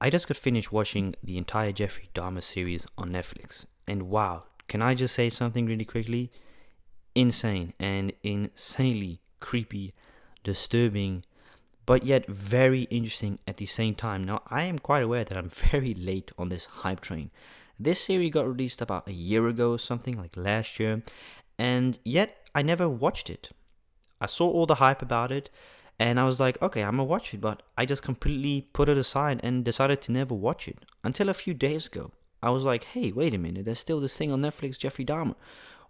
I just got finished watching the entire Jeffrey Dahmer series on Netflix. And wow, can I just say something really quickly? Insane and insanely creepy, disturbing, but yet very interesting at the same time. Now, I am quite aware that I'm very late on this hype train. This series got released about a year ago, something like last year, and yet I never watched it. I saw all the hype about it, and I was like, okay, I'm gonna watch it, but I just completely put it aside and decided to never watch it until a few days ago. I was like, hey, wait a minute, there's still this thing on Netflix, Jeffrey Dahmer.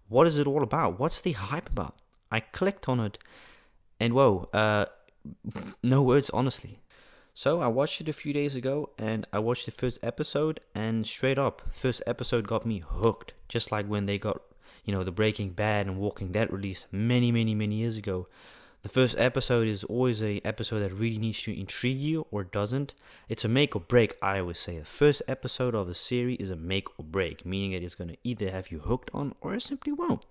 What is it all about? What's the hype about? I clicked on it, and whoa, no words, honestly. So I watched it a few days ago, and I watched the first episode, and straight up, first episode got me hooked. Just like when they got, the Breaking Bad and Walking Dead released many, many, many years ago. The first episode is always a episode that really needs to intrigue you or doesn't. It's a make or break, I always say. The first episode of a series is a make or break, meaning it is going to either have you hooked on or it simply won't.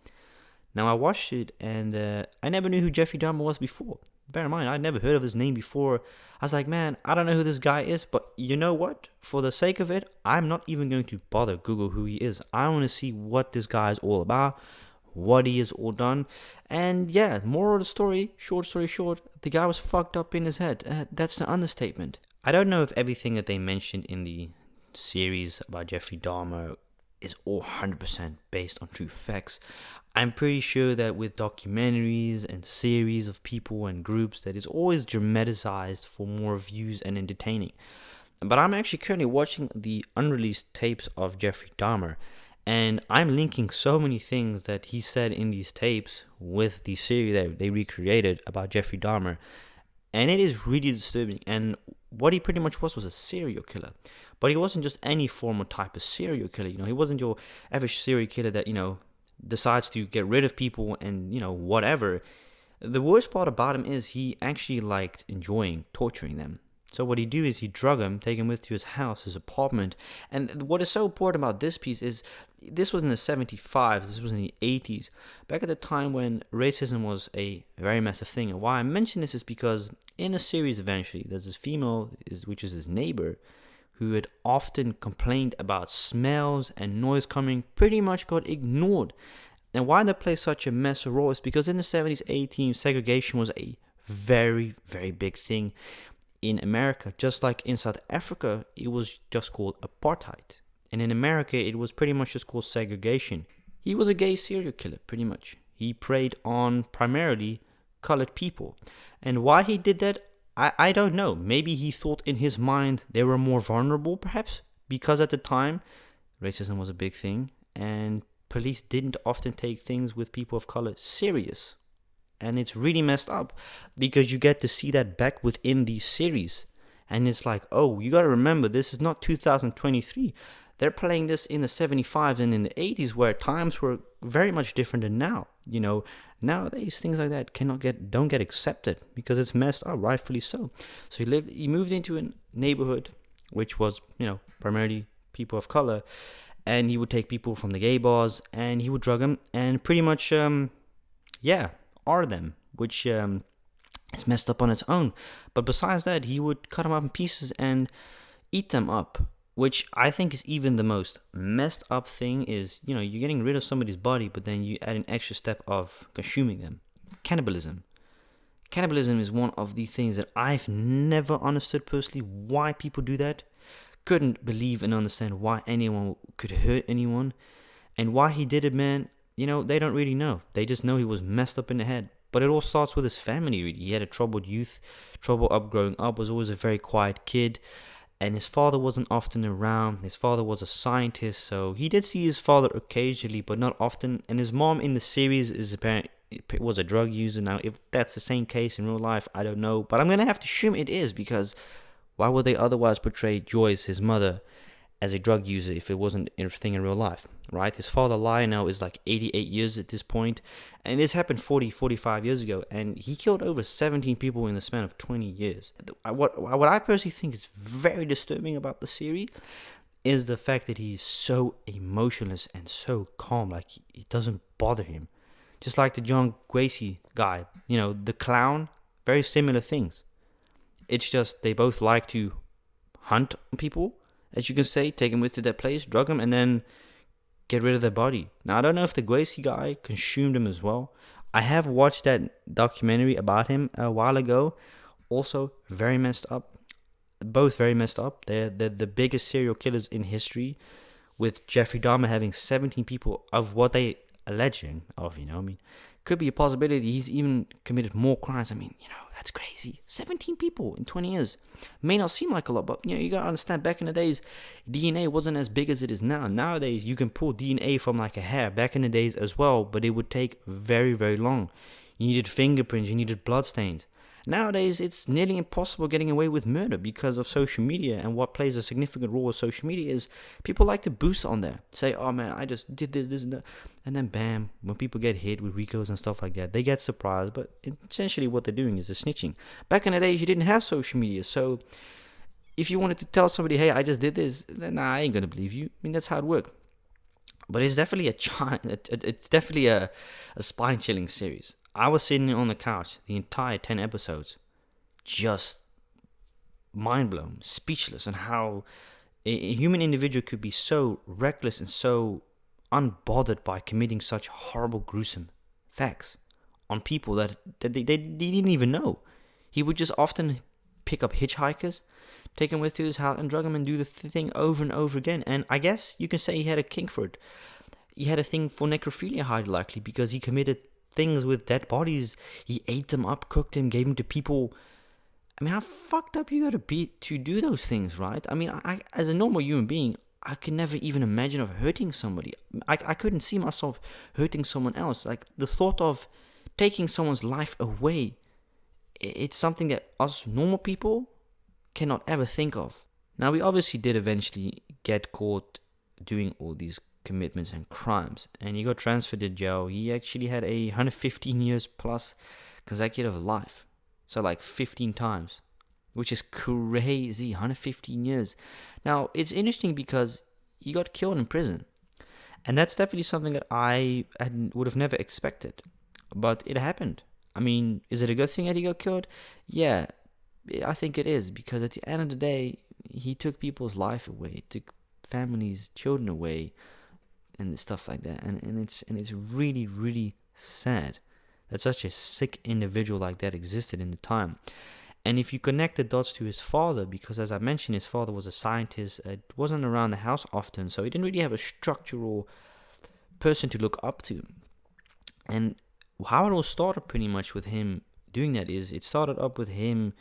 Now, I watched it, and I never knew who Jeffrey Dahmer was before. Bear in mind, I'd never heard of his name before. I was like, man, I don't know who this guy is, but you know what? For the sake of it, I'm not even going to bother Google who he is. I want to see what this guy is all about, what he has all done. And yeah, moral of the story, short story short, the guy was fucked up in his head. That's an understatement. I don't know if everything that they mentioned in the series about Jeffrey Dahmer is all 100% based on true facts. I'm pretty sure that with documentaries and series of people and groups that is always dramatized for more views and entertaining. But I'm actually currently watching the unreleased tapes of Jeffrey Dahmer, and I'm linking so many things that he said in these tapes with the series that they recreated about Jeffrey Dahmer. And it is really disturbing. And what he pretty much was a serial killer. But he wasn't just any form or type of serial killer. He wasn't your average serial killer that, decides to get rid of people and, whatever. The worst part about him is he actually liked enjoying torturing them. So what he'd do is he'd drug him, take him with to his house, his apartment. And what is so important about this piece is this was in the 75s, this was in the 80s, back at the time when racism was a very massive thing. And why I mention this is because in the series eventually, there's this female, which is his neighbor, who had often complained about smells and noise coming, pretty much got ignored. And why they play such a massive role is because in the 70s, 80s, segregation was a very, very big thing in America. Just like in South Africa, it was just called apartheid. And in America, it was pretty much just called segregation. He was a gay serial killer, pretty much. He preyed on primarily colored people. And why he did that, I don't know. Maybe he thought in his mind they were more vulnerable, perhaps, because at the time, racism was a big thing, and police didn't often take things with people of color serious. And it's really messed up, because you get to see that back within these series. And it's like, oh, you gotta remember, this is not 2023. They're playing this in the 75s and in the 80s, where times were very much different than now. Nowadays things like that don't get accepted because it's messed up, rightfully so. So he moved into a neighborhood which was, primarily people of color, and he would take people from the gay bars and he would drug them and pretty much, are them, which is messed up on its own. But besides that, he would cut them up in pieces and eat them up, which I think is even the most messed up thing is, you're getting rid of somebody's body, but then you add an extra step of consuming them. Cannibalism. Cannibalism is one of the things that I've never understood personally why people do that. Couldn't believe and understand why anyone could hurt anyone. And why he did it, man, they don't really know. They just know he was messed up in the head. But it all starts with his family, really. He had a troubled youth, trouble up growing up, was always a very quiet kid. And his father wasn't often around. His father was a scientist, so he did see his father occasionally, but not often. And his mom in the series was a drug user. Now, if that's the same case in real life, I don't know. But I'm going to have to assume it is, because why would they otherwise portray Joyce, his mother, as a drug user if it wasn't a thing in real life, right? His father, Lionel, is like 88 years at this point, and this happened 45 years ago, and he killed over 17 people in the span of 20 years. What I personally think is very disturbing about the series is the fact that he's so emotionless and so calm, like it doesn't bother him. Just like the John Gacy guy, the clown, very similar things. It's just they both like to hunt on people, as you can say, take them with to their place, drug them, and then get rid of their body. Now, I don't know if the Gracie guy consumed him as well. I have watched that documentary about him a while ago. Also, very messed up. Both very messed up. They're the biggest serial killers in history, with Jeffrey Dahmer having 17 people of what they alleging of, I mean, could be a possibility he's even committed more crimes. I mean, that's crazy. 17 people in 20 years. May not seem like a lot, but, you gotta understand, back in the days, DNA wasn't as big as it is now. Nowadays, you can pull DNA from like a hair. Back in the days as well, but it would take very, very long. You needed fingerprints, you needed bloodstains. Nowadays, it's nearly impossible getting away with murder because of social media, and what plays a significant role of social media is people like to boost on there. Say, oh man, I just did this, and that. And then bam, when people get hit with RICOs and stuff like that, they get surprised, but essentially what they're doing is they're snitching. Back in the days, you didn't have social media, so if you wanted to tell somebody, hey, I just did this, then nah, I ain't gonna believe you. I mean, that's how it worked. But it's definitely a spine-chilling series. I was sitting on the couch the entire 10 episodes, just mind blown, speechless, on how a human individual could be so reckless and so unbothered by committing such horrible, gruesome facts on people that they didn't even know. He would just often pick up hitchhikers, take them with to his house, and drug them and do the thing over and over again. And I guess you can say he had a kink for it. He had a thing for necrophilia, highly likely, because he committed things with dead bodies. He ate them up, cooked them, gave them to people. I mean, how fucked up you gotta be to do those things, right? I mean, I as a normal human being, I could never even imagine of hurting somebody. I couldn't see myself hurting someone else. Like, the thought of taking someone's life away, it's something that us normal people cannot ever think of. Now, we obviously did eventually get caught doing all these commitments and crimes, and he got transferred to jail. He actually had a 115 years plus consecutive life, so like 15 times, which is crazy. 115 years. Now, it's interesting because he got killed in prison, and that's definitely something that I would have never expected, but it happened. I mean, is it a good thing that he got killed? Yeah, I think it is, because at the end of the day, he took people's life away, took families, children away, and stuff like that, and it's really, really sad that such a sick individual like that existed in the time. And if you connect the dots to his father, because as I mentioned, his father was a scientist, wasn't around the house often, so he didn't really have a structural person to look up to. And how it all started pretty much with him doing that is, it started up with him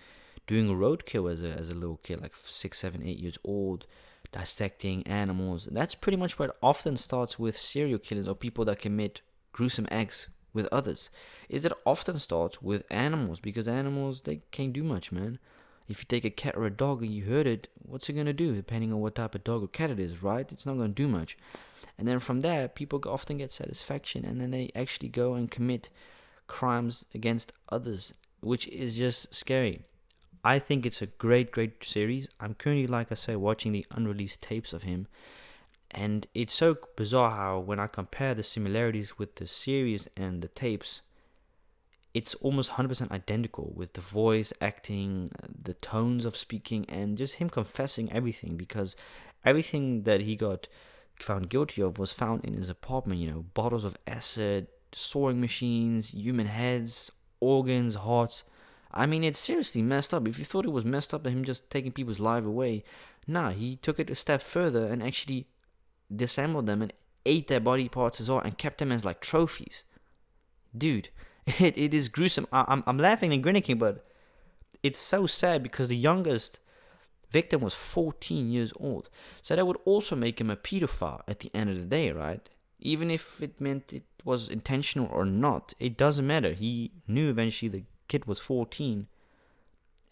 doing a roadkill as a little kid, like 6, 7, 8 years old, dissecting animals. That's pretty much what often starts with serial killers or people that commit gruesome acts with others. Is it often starts with animals, because animals, they can't do much, man. If you take a cat or a dog and you hurt it, what's it gonna do? Depending on what type of dog or cat it is, right? It's not gonna do much. And then from there, people often get satisfaction, and then they actually go and commit crimes against others, which is just scary. I think it's a great, great series. I'm currently, like I say, watching the unreleased tapes of him. And it's so bizarre how, when I compare the similarities with the series and the tapes, it's almost 100% identical, with the voice, acting, the tones of speaking, and just him confessing everything. Because everything that he got found guilty of was found in his apartment. Bottles of acid, sewing machines, human heads, organs, hearts. I mean, it's seriously messed up. If you thought it was messed up and him just taking people's lives away, nah, he took it a step further and actually disassembled them and ate their body parts as well and kept them as like trophies. Dude, it is gruesome. I'm laughing and grinning, but it's so sad because the youngest victim was 14 years old. So that would also make him a pedophile at the end of the day, right? Even if it meant it was intentional or not, it doesn't matter. He knew eventually the kid was 14,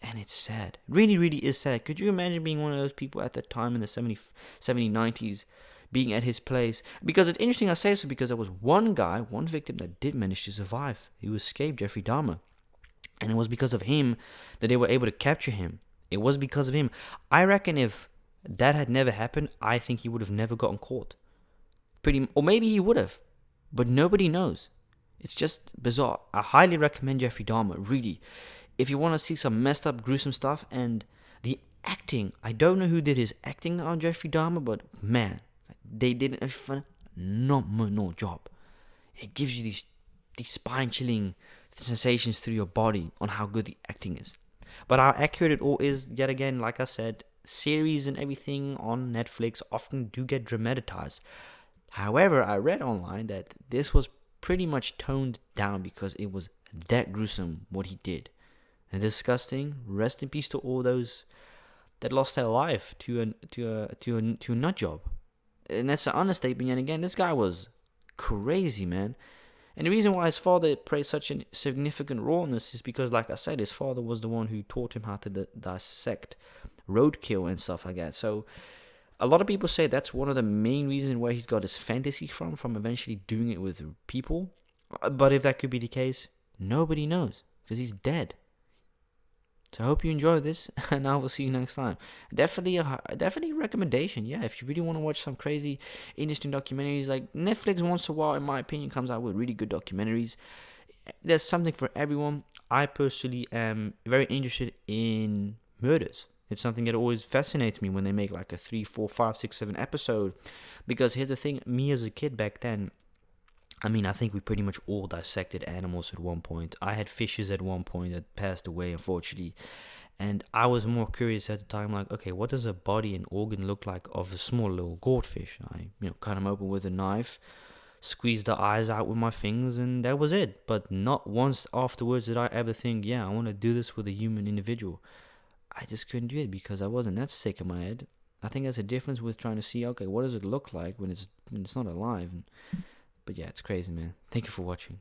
and it's sad. Really, really is sad. Could you imagine being one of those people at that time in the 90s, being at his place? Because it's interesting I say so, because there was one victim that did manage to survive. He escaped, Jeffrey Dahmer, and it was because of him that they were able to capture him. It was because of him. I reckon if that had never happened, I think he would have never gotten caught. Or maybe he would have, but nobody knows. It's just bizarre. I highly recommend Jeffrey Dahmer, really. If you want to see some messed up, gruesome stuff, and the acting. I don't know who did his acting on Jeffrey Dahmer, but man, they did a phenomenal job. It gives you these spine-chilling sensations through your body on how good the acting is. But how accurate it all is, yet again, like I said, series and everything on Netflix often do get dramatized. However, I read online that this was pretty much toned down because it was that gruesome what he did. And disgusting. Rest in peace to all those that lost their life to a nut job. And that's an understatement. And again, this guy was crazy, man. And the reason why his father played such a significant role in this is because, like I said, his father was the one who taught him how to dissect roadkill and stuff like that. So a lot of people say that's one of the main reasons where he's got his fantasy from eventually doing it with people. But if that could be the case, nobody knows because he's dead. So I hope you enjoyed this, and I will see you next time. Definitely a recommendation. Yeah, if you really want to watch some crazy, interesting documentaries, like Netflix once in a while, in my opinion, comes out with really good documentaries. There's something for everyone. I personally am very interested in murders. It's something that always fascinates me when they make like a 3, 4, 5, 6, 7 episode. Because here's the thing, me as a kid back then, I mean, I think we pretty much all dissected animals at one point. I had fishes at one point that passed away, unfortunately. And I was more curious at the time, like, okay, what does a body and organ look like of a small little goldfish? I, cut them open with a knife, squeezed the eyes out with my fingers, and that was it. But not once afterwards did I ever think, yeah, I want to do this with a human individual. I just couldn't do it because I wasn't that sick in my head. I think there's a difference with trying to see, okay, what does it look like when it's not alive? But yeah, it's crazy, man. Thank you for watching.